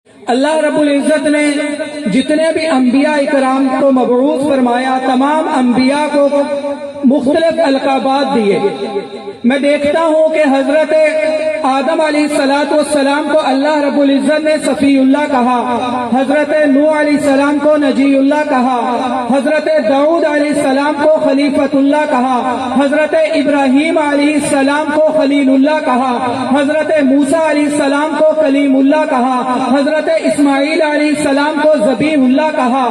اللہ رب العزت نے جتنے بھی انبیاء اکرام کو مبعوث فرمایا، تمام انبیاء کو مختلف القابات دیے۔ میں دیکھتا ہوں کہ حضرت آدم علیہ السلام کو اللہ رب العزت نے صفی اللہ کہا، حضرت نوح علیہ السلام کو نجی اللہ کہا، حضرت داؤد علیہ السلام کو خلیفۃ اللہ کہا، حضرت ابراہیم علیہ السلام کو خلیل اللہ کہا، حضرت موسیٰ علیہ السلام کو کلیم اللہ کہا، حضرت اسماعیل علیہ السلام کو ذبیح اللہ کہا۔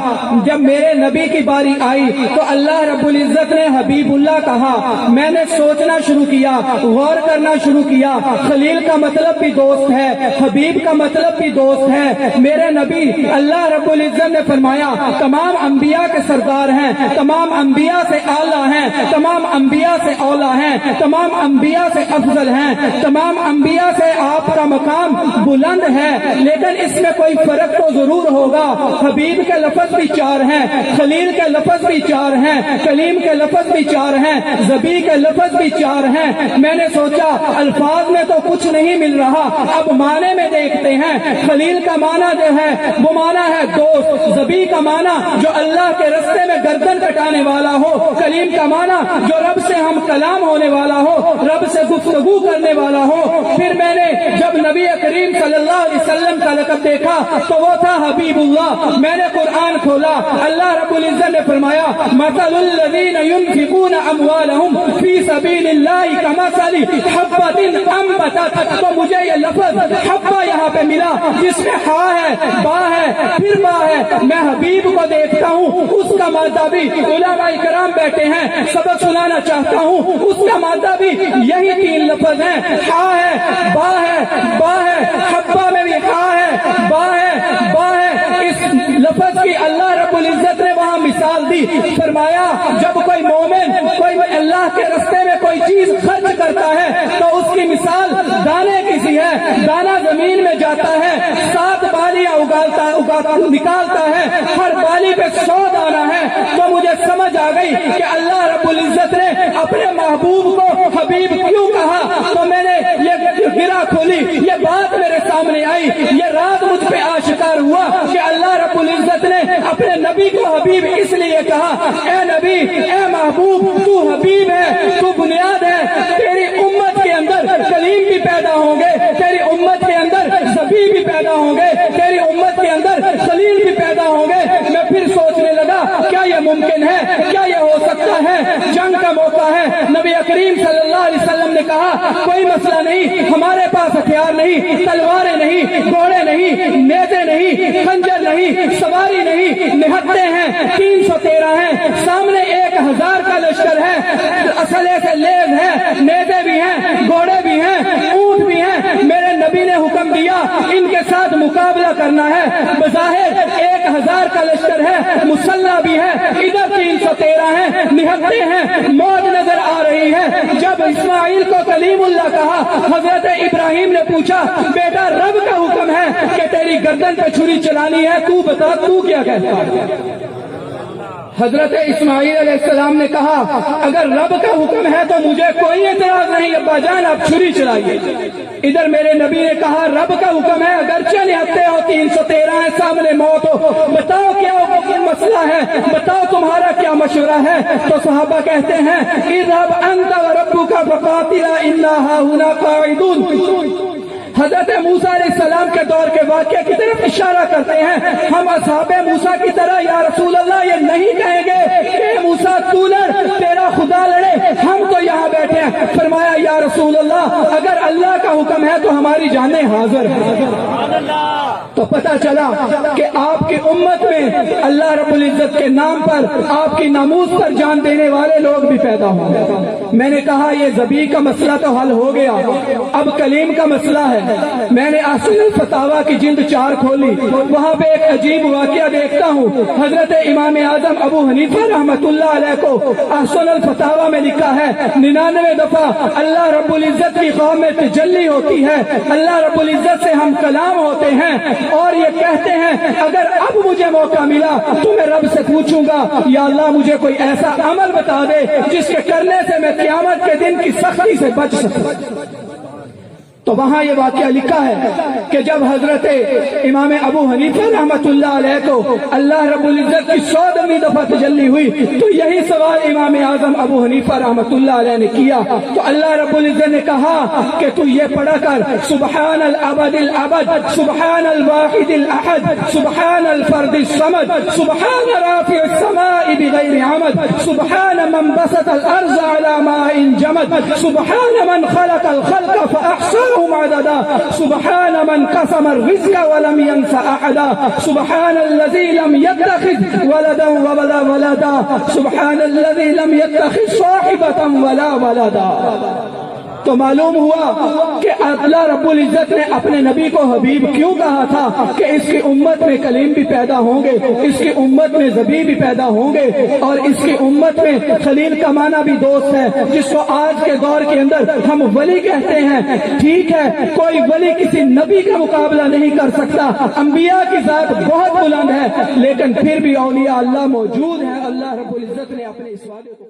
جب میرے نبی کی باری آئی تو اللہ رب العزت نے حبیب اللہ کہا۔ میں نے سوچنا شروع کیا، غور کرنا شروع کیا، خلیل کا مطلب بھی دوست ہے، حبیب کا مطلب بھی دوست ہے۔ میرے نبی اللہ رب العزت نے فرمایا تمام انبیاء کے سردار ہیں، تمام انبیاء سے اعلیٰ ہیں، تمام انبیاء سے اولیٰ ہیں، تمام انبیاء سے افضل ہیں، تمام انبیاء سے آپ کا مقام بلند ہے۔ لیکن اس میں کوئی فرق تو ضرور ہوگا، حبیب کے لفظ بھی 4 ہیں، خلیل کے لفظ بھی 4 ہیں، کلیم کے لفظ بھی 4 ہیں، ذبیح کے لفظ بھی 4 ہیں۔ میں نے سوچا الفاظ میں تو کچھ نہیں مل رہا، اب معنی میں دیکھتے ہیں۔ خلیل کا معنی جو ہے وہ معنی ہے دوست، ذبیح کا معنی جو اللہ کے رستے میں گردن کٹانے والا ہو، کلیم کا معنی جو رب سے ہم کلام ہونے والا ہو، رب سے گفتگو کرنے والا ہو۔ پھر میں نے جب نبی کریم صلی اللہ علیہ وسلم کا لقب دیکھا تو وہ تھا حبیب اللہ۔ میں نے قرآن کھولا، اللہ رب العزت نے فرمایا مثل الذین ينفقون اموالهم فی سبیل اللہ کمثل حبۃ انبتت، تو مجھے یہ لفظ حبہ یہاں پہ ملا جس میں ہا ہے، با ہے، پھر با ہے۔ میں حبیب کو دیکھتا ہوں، اس کا مادہ بھی علماء کرام بیٹھے ہیں سبق سنانا چاہتا ہوں، اس کا مادہ بھی یہی 3 لفظ ہیں، ہا ہے، با ہے، با ہے، حبہ میں بھی ہا ہے، با ہے، با ہے۔ اس لفظ کی اللہ رب العزت نے وہاں مثال دی، فرمایا جب کوئی مومن کوئی اللہ کے رستے میں کوئی چیز خرچ کرتا ہے تو اس کی مثال دانے کی سی ہے۔ دانا زمین میں جاتا ہے، 7 بالیاں نکالتا ہے، ہر بالی پہ 100 دانا ہے۔ تو مجھے سمجھ آ گئی کہ اللہ رب العزت نے اپنے محبوب کو حبیب کیوں کہا۔ تو میں نے یہ گرہ کھولی، یہ بات میرے سامنے آئی، یہ راز مجھ پہ آشکار ہوا کہ اللہ رب العزت نے اپنے نبی کو حبیب اس لیے کہا، اے نبی، اے محبوب، تو حبیب ہے، تو بنیاد ہے، تیری امت کے اندر کلیم بھی پیدا ہوں گے، تیری امت کے اندر ذبیح بھی پیدا ہوں گے، تیری امت کے اندر خلیل بھی پیدا ہوں گے۔ میں پھر سوچنے لگا کیا یہ ممکن ہے، کیا یہ ہو سکتا ہے؟ جنگ کا موقع ہے، نبی کریم صلی اللہ علیہ وسلم نے کہا کوئی مسئلہ نہیں، ہمارے پاس ہتھیار نہیں، تلواریں نہیں، گھوڑے نہیں، نیزے نہیں، خنجر نہیں، سواری نہیں، نہتے ہیں، 313 ہیں، سامنے 1000 کا لشکر ہے، اسلحے سے لیز ہے، نیزے بھی ہیں، گھوڑے بھی ہیں، اونٹ بھی ہیں۔ میرے نبی نے حکم دیا ان کے ساتھ مقابلہ کرنا ہے۔ بظاہر 1000 کا لشکر ہے، مسلح بھی ہے، ادھر 313 ہیں، نہتے ہیں، موج نظر آ رہی ہے۔ جب اسماعیل کو کلیم اللہ کہا، حضرت ابراہیم نے پوچھا بیٹا رب کا حکم ہے کہ تیری گردن پہ چھری چلانی ہے، تو بتا تو کیا کہتا ہے؟ حضرت اسماعیل علیہ السلام نے کہا اگر رب کا حکم ہے تو مجھے کوئی اعتراض نہیں، ابا جان آپ چھری چلائیے۔ ادھر میرے نبی نے کہا رب کا حکم ہے، اگرچہ نہتے ہو، 313 ہے، سامنے موت ہو، بتاؤ کیا مسئلہ ہے، بتاؤ تمہارا کیا مشورہ ہے؟ تو صحابہ کہتے ہیں اذهب انت وربك فقاتلا انا هاهنا قاعدون۔ حضرت موسیٰ علیہ السلام کے دور کے واقعے کی طرف اشارہ کرتے ہیں۔ ہم اصحاب موسیٰ کی طرح یا رسول اللہ یہ نہیں کہیں گے کہ موسیٰ تو لڑ، تیرا خدا لڑے، ہم تو یہاں بیٹھے ہیں۔ فرمایا یا رسول اللہ اگر اللہ کا حکم ہے تو ہماری جانیں حاضر ہیں۔ تو پتہ چلا کہ آپ کی امت میں اللہ رب العزت کے نام پر، آپ کی ناموس پر جان دینے والے لوگ بھی پیدا ہوں گے۔ میں نے کہا یہ ذبیح کا مسئلہ تو حل ہو گیا، اب کلیم کا مسئلہ ہے۔ میں نے احسن الفتاویٰ کی جلد 4 کھولی، وہاں پہ ایک عجیب واقعہ دیکھتا ہوں۔ حضرت امام اعظم ابو حنیفہ رحمۃ اللہ علیہ کو احسن الفتاویٰ میں لکھا ہے 99 دفعہ اللہ رب العزت کی قوم میں تجلی ہوتی ہے، اللہ رب العزت سے ہم کلام ہوتے ہیں، اور یہ کہتے ہیں اگر اب مجھے موقع ملا تو میں رب سے پوچھوں گا یا اللہ مجھے کوئی ایسا عمل بتا دے جس کے کرنے سے میں قیامت کے دن کی سختی سے بچ سکوں۔ تو وہاں یہ واقعہ لکھا ہے کہ جب حضرت امام ابو حنیفہ رحمۃ اللہ علیہ کو اللہ رب العزت کی 100ویں دفعہ تجلی ہوئی تو یہی سوال امام اعظم ابو حنیفہ رحمۃ اللہ علیہ نے کیا، تو اللہ رب العزت نے کہا کہ تو یہ پڑھا کر سبحان الابد الابد، سبحان الواحد الاحد، سبحان الفرد الصمد، سبحان رافع السماء بغیر عمد، سبحان من بسط الارض على ماء جمد، سبحان من خلق الخلق فاحصاهم عددا، سبحان من قسم الرزق ولم ينس احدا، سبحان الذي لم يتخذ ولدا ولا ولدا، سبحان الذي لم يتخذ صاحبة ولا ولدا۔ تو معلوم ہوا کہ اللہ رب العزت نے اپنے نبی کو حبیب کیوں کہا تھا کہ اس کی امت میں کلیم بھی پیدا ہوں گے، اس کی امت میں ذبیح بھی پیدا ہوں گے، اور اس کی امت میں خلیل کا معنی بھی دوست ہے، جس کو آج کے دور کے اندر ہم ولی کہتے ہیں۔ ٹھیک ہے، کوئی ولی کسی نبی کا مقابلہ نہیں کر سکتا، انبیاء کی ذات بہت بلند ہے، لیکن پھر بھی اولیاء اللہ موجود ہیں۔ اللہ رب العزت نے اپنے اس وعدے کو